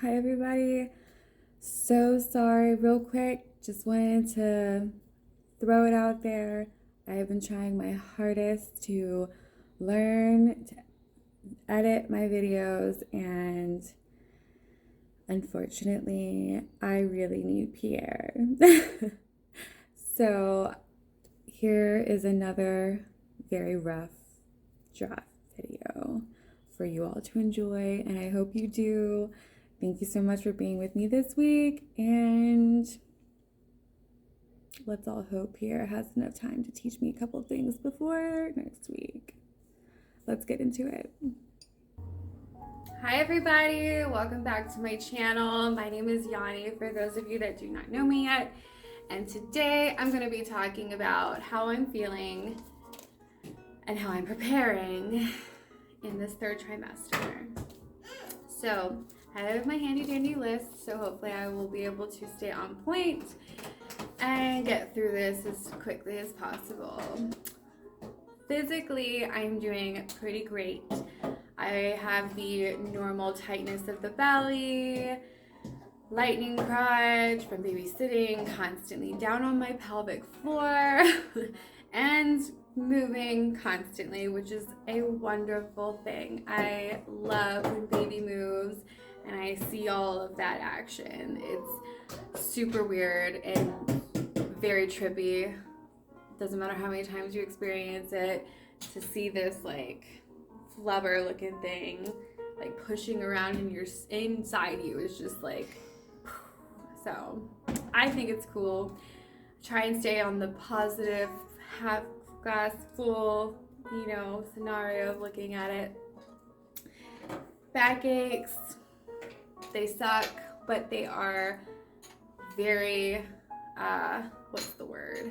Hi everybody. So sorry, real quick, just wanted to throw it out there. I have been trying my hardest to learn to edit my videos, and unfortunately, I really need Pierre. So here is another very rough draft video for you all to enjoy, and I hope you do. Thank you so much for being with me this week, and let's all hope Pierre has enough time to teach me a couple of things before next week. Let's get into it. Hi everybody, welcome back to my channel. My name is Yahni, for those of you that do not know me yet, and today I'm going to be talking about how I'm feeling and how I'm preparing in this third trimester. So I have my handy dandy list, so hopefully I will be able to stay on point and get through this as quickly as possible. Physically, I'm doing pretty great. I have the normal tightness of the belly, lightning crotch from babysitting, constantly down on my pelvic floor, and moving constantly, which is a wonderful thing. I love when baby moves and I see all of that action. It's super weird and very trippy. Doesn't matter how many times you experience it, to see this like flubber looking thing like pushing around in your inside you is just like, so I think it's cool. Try and stay on the positive half glass full, scenario of looking at it. Backaches, they suck, but they are very, what's the word?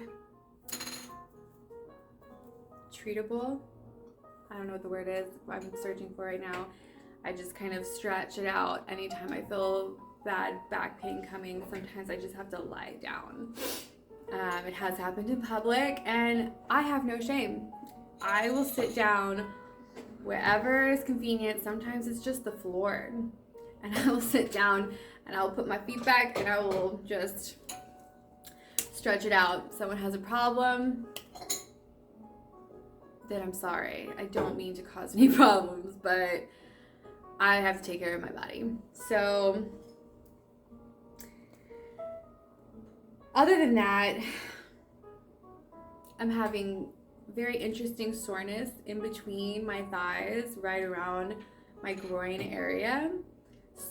Treatable? I don't know what the word is. I'm searching for right now. I just kind of stretch it out anytime I feel bad back pain coming. Sometimes I just have to lie down. It has happened in public, and I have no shame. I will sit down wherever is convenient. Sometimes it's just the floor, and I will sit down and I'll put my feet back and I will just stretch it out. If someone has a problem, then I'm sorry. I don't mean to cause any problems, but I have to take care of my body. So other than that, I'm having very interesting soreness in between my thighs, right around my groin area.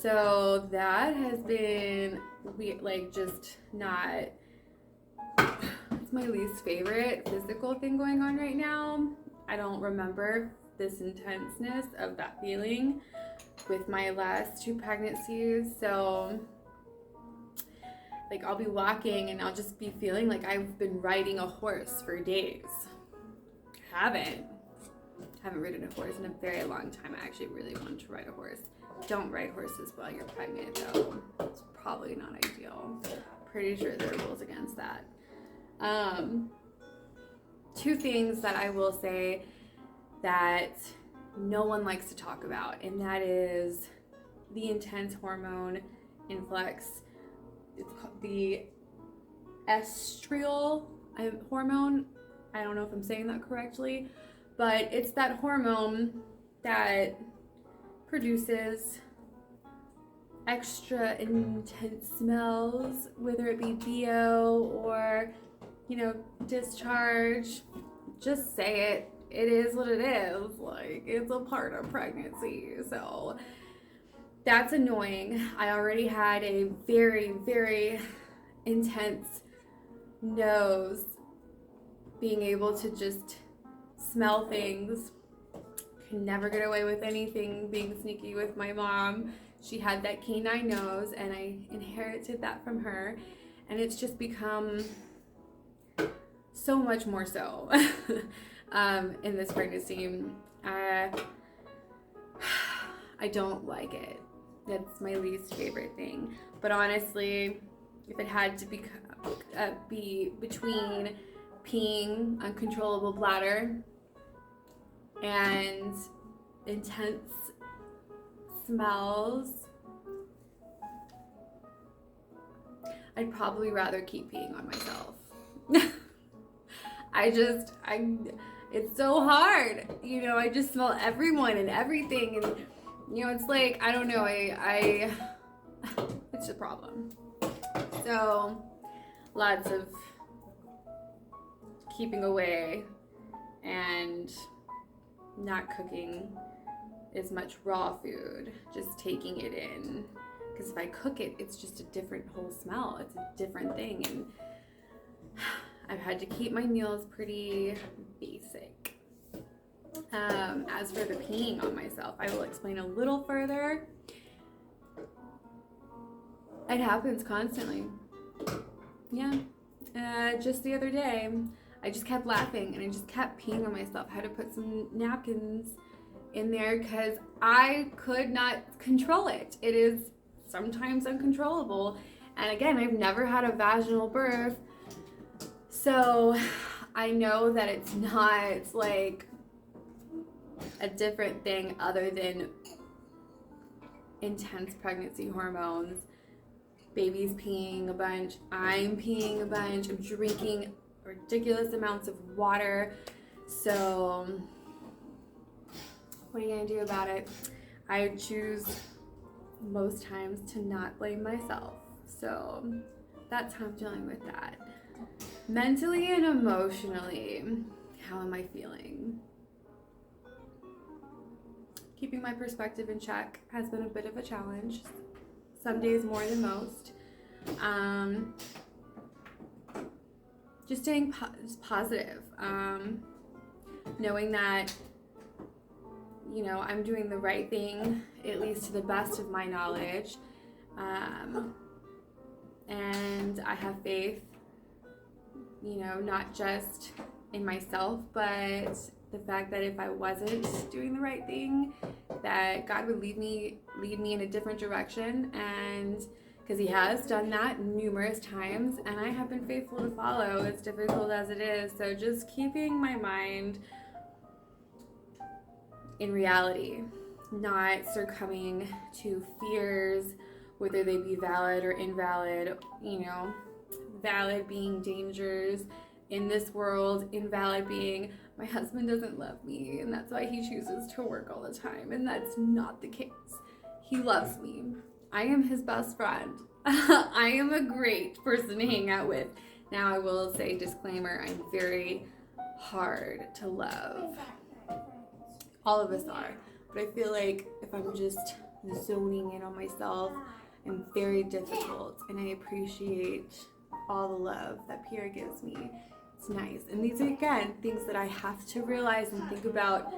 So that has been weird, like just not, it's my least favorite physical thing going on right now. I don't remember this intenseness of that feeling with my last two pregnancies. So like I'll be walking and I'll just be feeling like I've been riding a horse for days. Haven't ridden a horse in a very long time. I actually really want to ride a horse. Don't ride horses while you're pregnant though. It's probably not ideal. Pretty sure there are rules against that. Two things that I will say that no one likes to talk about, and that is the intense hormone influx. It's called the estriol hormone. I don't know if I'm saying that correctly, but it's that hormone that produces extra intense smells, whether it be BO or, discharge. Just say it. It is what it is. Like, it's a part of pregnancy. So that's annoying. I already had a very, very intense nose. Being able to just smell things. Can never get away with anything being sneaky with my mom. She had that canine nose, and I inherited that from her. And it's just become so much more so in this pregnancy. I don't like it. That's my least favorite thing. But honestly, if it had to be between peeing, uncontrollable bladder, and intense smells, I'd probably rather keep peeing on myself. It's so hard. You know, I just smell everyone and everything, and you know, it's like, I don't know, it's a problem. So, lots of keeping away and not cooking as much raw food, just taking it in. Because if I cook it, it's just a different whole smell. It's a different thing. And I've had to keep my meals pretty basic. As for the peeing on myself, I will explain a little further. It happens constantly. Yeah. Just the other day, I just kept laughing and I just kept peeing on myself. I had to put some napkins in there because I could not control it. It is sometimes uncontrollable. And again, I've never had a vaginal birth, so I know that it's not like a different thing other than intense pregnancy hormones, baby's peeing a bunch, I'm peeing a bunch, I'm drinking ridiculous amounts of water. So what are you gonna do about it? I choose most times to not blame myself. So that's how I'm dealing with that. Mentally and emotionally, how am I feeling? Keeping my perspective in check has been a bit of a challenge. Some days more than most. Just staying positive. Knowing that, you know, I'm doing the right thing, at least to the best of my knowledge. And I have faith, you know, not just in myself, but the fact that if I wasn't doing the right thing, that God would lead me in a different direction. And because he has done that numerous times, and I have been faithful to follow, as difficult as it is. So just keeping my mind in reality, not succumbing to fears, whether they be valid or invalid, you know, valid being dangers in this world, invalid being my husband doesn't love me and that's why he chooses to work all the time, and that's not the case. He loves me. I am his best friend. I am a great person to hang out with. Now I will say, disclaimer, I'm very hard to love. All of us are. But I feel like if I'm just zoning in on myself, I'm very difficult, and I appreciate all the love that Pierre gives me. It's nice. And these are, again, things that I have to realize and think about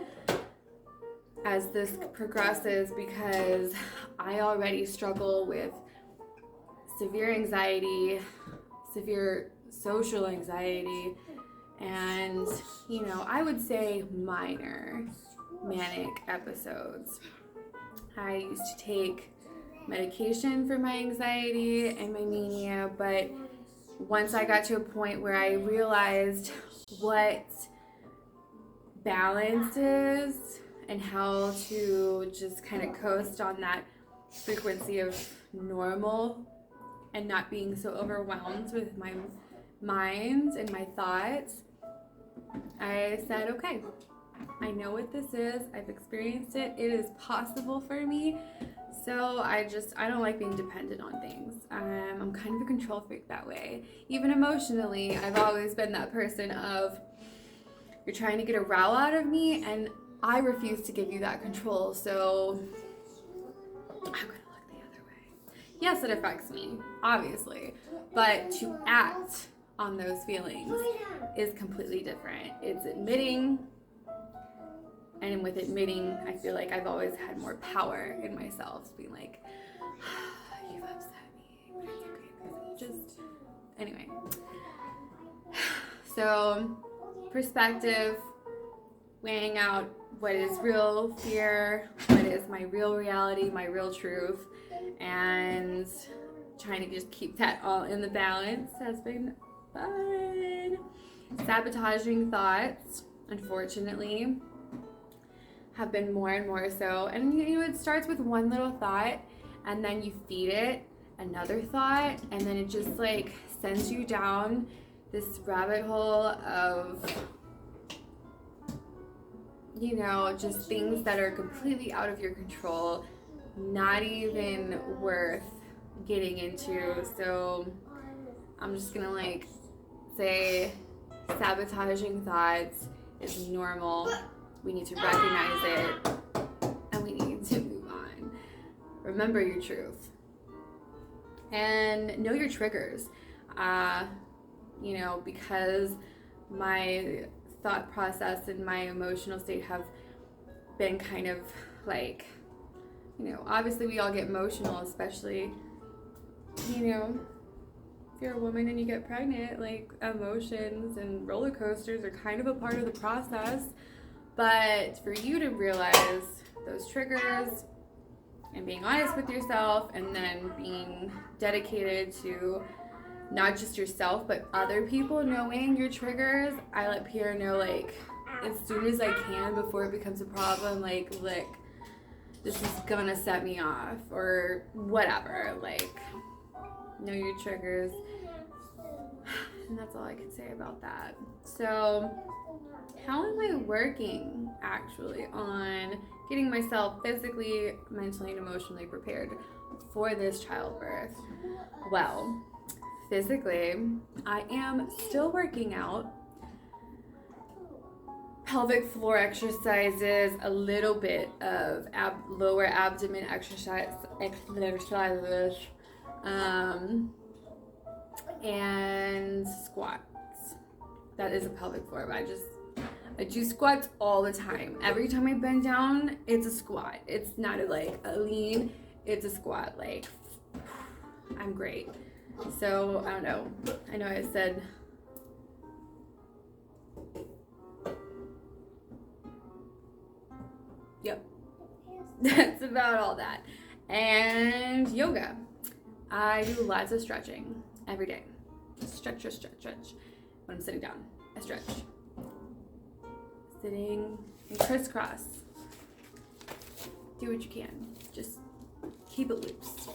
as this progresses, because I already struggle with severe anxiety, severe social anxiety, and, you know, I would say minor manic episodes. I used to take medication for my anxiety and my mania, but once I got to a point where I realized what balance is and how to just kind of coast on that frequency of normal and not being so overwhelmed with my mind and my thoughts, I said, okay, I know what this is. I've experienced it. It is possible for me. So I don't like being dependent on things. I'm kind of a control freak that way. Even emotionally, I've always been that person of, you're trying to get a row out of me and I refuse to give you that control. So I'm going to look the other way. Yes, it affects me, obviously, but to act on those feelings is completely different. It's admitting. And with admitting, I feel like I've always had more power in myself, being like, you've upset me, but it's okay, just, anyway. So, perspective, weighing out what is real fear, what is my real reality, my real truth, and trying to just keep that all in the balance has been fun. Sabotaging thoughts, unfortunately, have been more and more so. And you know, it starts with one little thought and then you feed it another thought, and then it just like sends you down this rabbit hole of, you know, just things that are completely out of your control, not even worth getting into. So I'm just gonna like say sabotaging thoughts is normal. We need to recognize it and we need to move on. Remember your truth and know your triggers. You know, because my thought process and my emotional state have been kind of like, you know, obviously we all get emotional, especially, you know, if you're a woman and you get pregnant, like emotions and roller coasters are kind of a part of the process. But for you to realize those triggers and being honest with yourself, and then being dedicated to not just yourself, but other people knowing your triggers. I let Pierre know, like, as soon as I can before it becomes a problem, like, look, this is gonna set me off, or whatever. Like, know your triggers. And that's all I can say about that. So, how am I working, actually, on getting myself physically, mentally, and emotionally prepared for this childbirth? Well, physically, I am still working out. Pelvic floor exercises, a little bit of lower abdomen exercises, and squats. That is a pelvic floor, but I do squats all the time. Every time I bend down, it's a squat. It's not a lean, it's a squat. Like, I'm great. So, I don't know. I know I said yep. That's about all that. And yoga. I do lots of stretching every day. Stretch. When I'm sitting down, I stretch. Sitting in crisscross. Do what you can. Just keep it loose.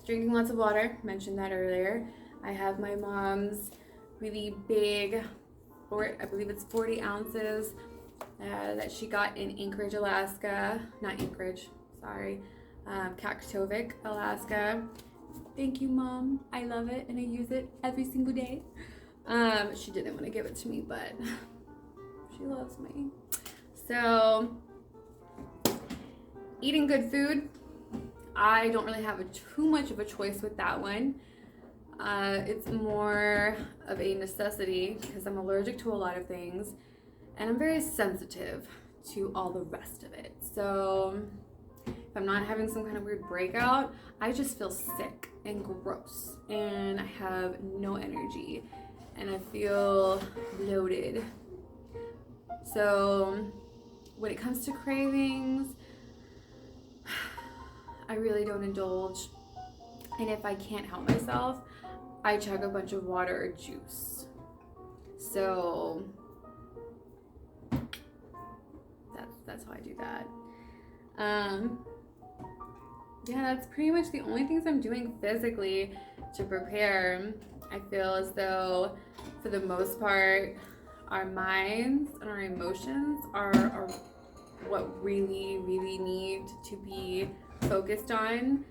Drinking lots of water. Mentioned that earlier. I have my mom's really big, I believe it's 40 ounces that she got in Anchorage, Alaska. Not Anchorage, sorry. Kaktovik, Alaska. Thank you, Mom. I love it and I use it every single day. She didn't want to give it to me, but she loves me. So, eating good food. I don't really have too much of a choice with that one. It's more of a necessity because I'm allergic to a lot of things and I'm very sensitive to all the rest of it. So if I'm not having some kind of weird breakout, I just feel sick and gross and I have no energy and I feel bloated. So when it comes to cravings, I really don't indulge. And if I can't help myself, I chug a bunch of water or juice. So that's how I do that. Yeah, that's pretty much the only things I'm doing physically to prepare. I feel as though, for the most part, our minds and our emotions are what really need to be focused on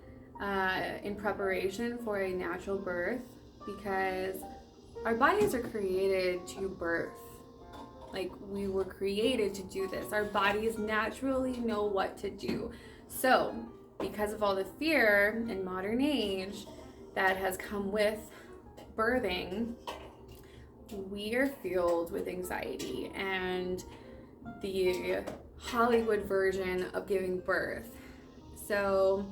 in preparation for a natural birth, because our bodies are created to birth. Like, we were created to do this. Our bodies naturally know what to do. So, because of all the fear in modern age that has come with birthing, we are filled with anxiety and the Hollywood version of giving birth. So,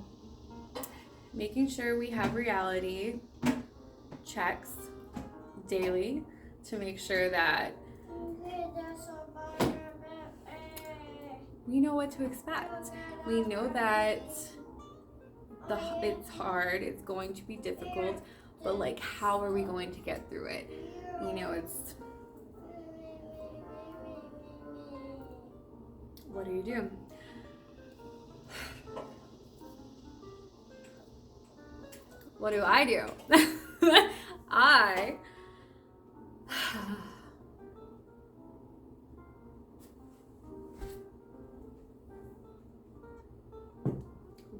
making sure we have reality checks daily to make sure that we know what to expect. We know that it's hard, it's going to be difficult, but like, how are we going to get through it? You know, what do you do? what do? I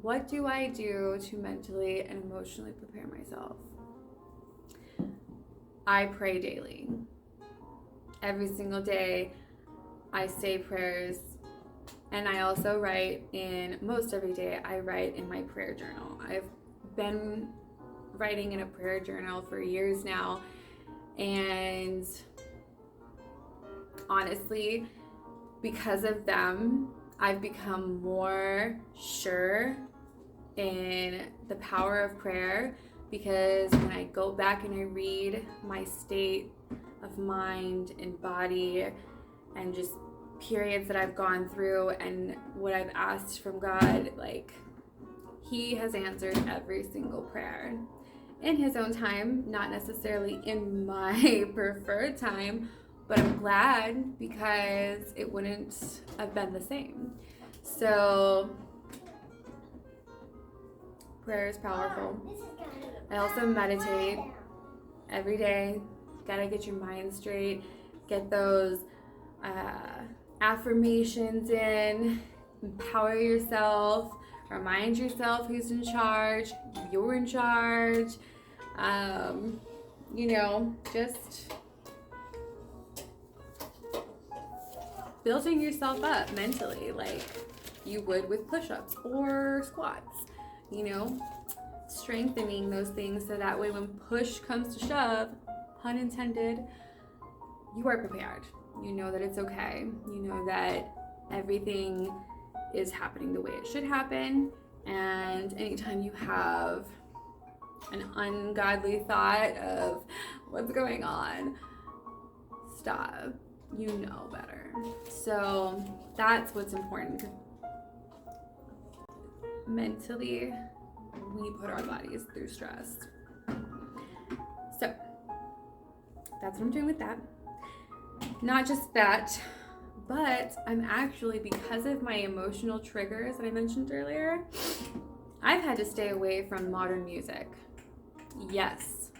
what do I do to mentally and emotionally prepare myself? I pray daily. Every single day I say prayers, and I also write most every day I write in my prayer journal. I've been writing in a prayer journal for years now, and honestly, because of them, I've become more sure in the power of prayer, because when I go back and I read my state of mind and body and just periods that I've gone through and what I've asked from God, like, He has answered every single prayer in His own time, not necessarily in my preferred time, but I'm glad, because it wouldn't have been the same. So prayer is powerful. I also meditate every day. Gotta get your mind straight, get those affirmations in, empower yourself, remind yourself who's in charge. You're in charge. Just building yourself up mentally like you would with push-ups or squats, strengthening those things so that way when push comes to shove, pun intended, you are prepared. You know that it's okay. You know that everything is happening the way it should happen. And anytime you have an ungodly thought of what's going on, stop. You know better. So that's what's important. Mentally, we put our bodies through stress. So that's what I'm doing with that. Not just that, but I'm actually, because of my emotional triggers that I mentioned earlier, I've had to stay away from modern music. Yes,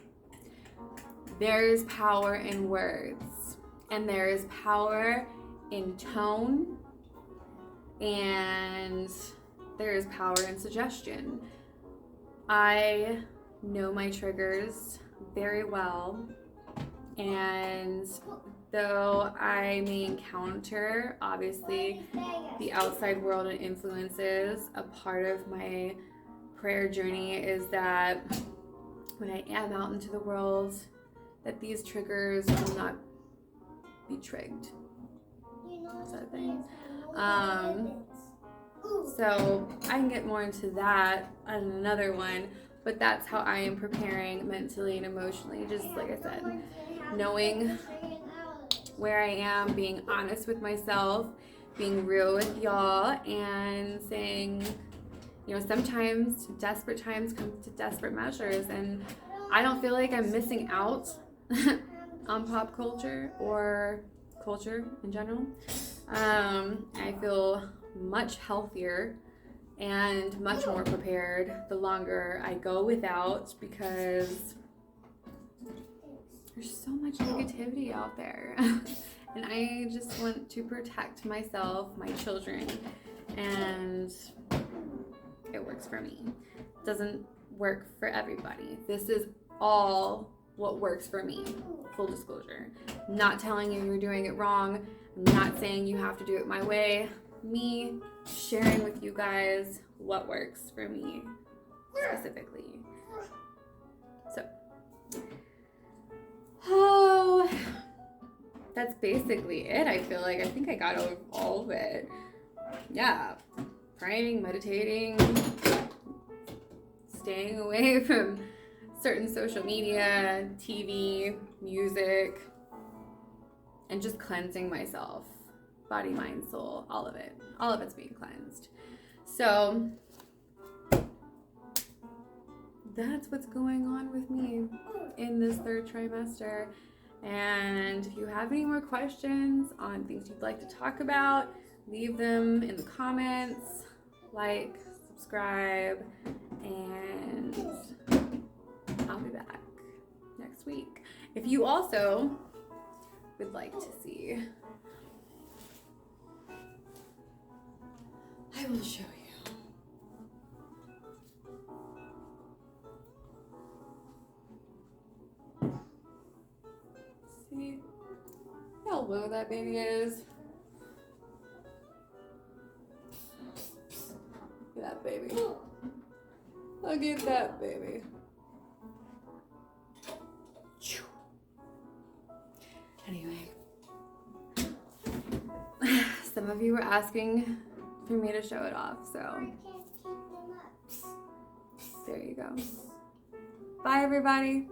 there is power in words, and there is power in tone, and there is power in suggestion. I know my triggers very well, and though I may encounter, obviously, the outside world and influences, a part of my prayer journey is that when I am out into the world, that these triggers will not be trigged. Is that a thing? So I can get more into that on another one, but that's how I am preparing mentally and emotionally, just like I said, knowing where I am, being honest with myself, being real with y'all, and saying, sometimes desperate times come to desperate measures, and I don't feel like I'm missing out on pop culture or culture in general. I feel much healthier and much more prepared the longer I go without, because there's so much negativity out there. And I just want to protect myself, my children, and it works for me. It doesn't work for everybody. This is all what works for me. Full disclosure. I'm not telling you you're doing it wrong. I'm not saying you have to do it my way. Me sharing with you guys what works for me specifically. So, that's basically it. I feel like I think I got over all of it. Yeah, praying, meditating, staying away from certain social media, TV, music, and just cleansing myself. Body, mind, soul, all of it. All of it's being cleansed. So that's what's going on with me in this third trimester. And if you have any more questions on things you'd like to talk about, leave them in the comments, like, subscribe, and I'll be back next week. If you also would like to see, I will show you. See how low that baby is? Look at that baby. Look at that baby. Anyway, some of you were asking for me to show it off, so there you go. Bye, everybody.